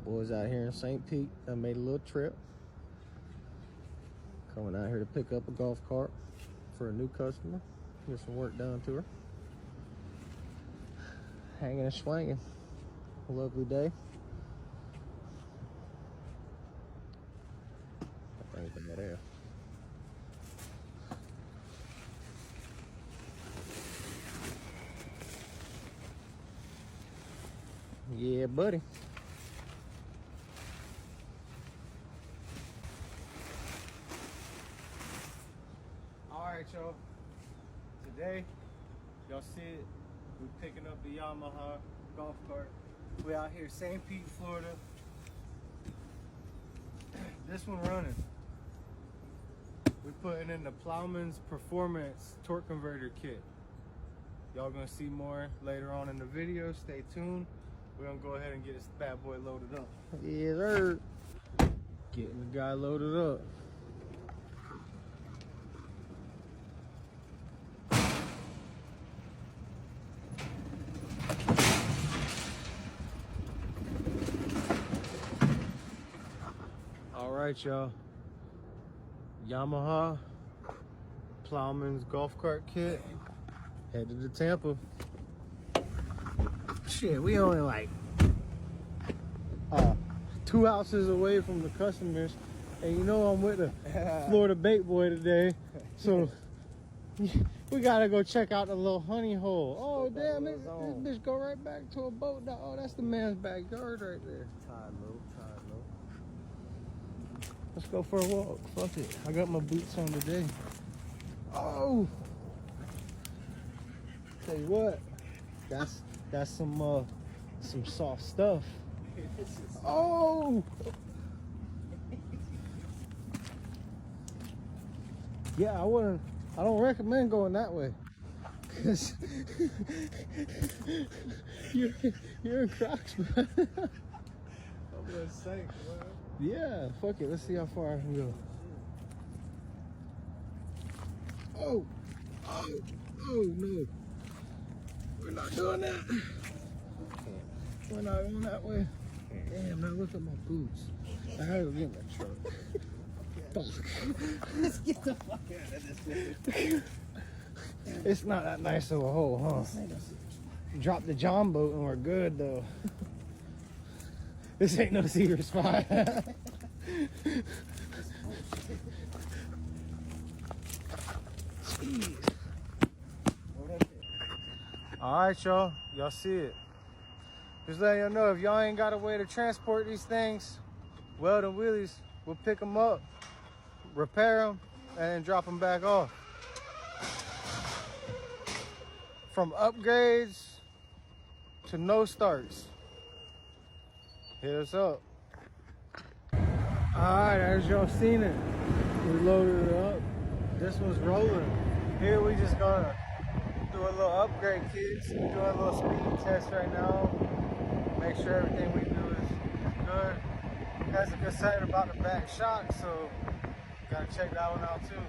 Boys out here in St. Pete, I made a little trip. Coming out here to pick up a golf cart for a new customer. Get some work done to her. Hanging and swinging. A lovely day. I think it's there. Yeah, buddy. Alright, y'all. Today, y'all see it. We're picking up the Yamaha golf cart. We're out here, St. Pete, Florida. This one running. We're putting in the Plowman's Performance Torque Converter Kit. Y'all gonna see more later on in the video. Stay tuned. We're gonna go ahead and get this bad boy loaded up. Yeah, sir. Getting the guy loaded up. All right, y'all. Yamaha Plowman's golf cart kit. Headed to Tampa. Shit, we only like 2 houses away from the customers, and you know I'm with the Florida bait boy today, so we gotta go check out the little honey hole. Oh damn, this bitch go right back to a boat now. Oh, that's the man's backyard right there. Tide low, tide low. Let's go for a walk. Fuck it, I got my boots on today. Oh, tell you what, that's some soft stuff. Oh! Yeah, I don't recommend going that way. Cause you're in Crocs, bro. I'm gonna sink, bro. Yeah, fuck it. Let's see how far I can go. Oh! Oh! Oh no! We're not doing that. We're not going that way. Damn, now look at my boots. I gotta go get my truck. Fuck. Let's get the fuck out of this thing. It's not that nice of a hole, huh? Drop the John boat and we're good though. This ain't no secret spot. Alright, y'all. Y'all see it. Just letting y'all know, if y'all ain't got a way to transport these things, Weldon Wheelies will pick them up, repair them, and then drop them back off. From upgrades to no starts. Hit us up. Alright, as y'all seen it, we loaded it up. This one's rolling. Here we just gonna do a little upgrade, kids. We're doing a little speed test right now. Make sure everything we do is good. Has a good setting about the back shock, so gotta check that one out too.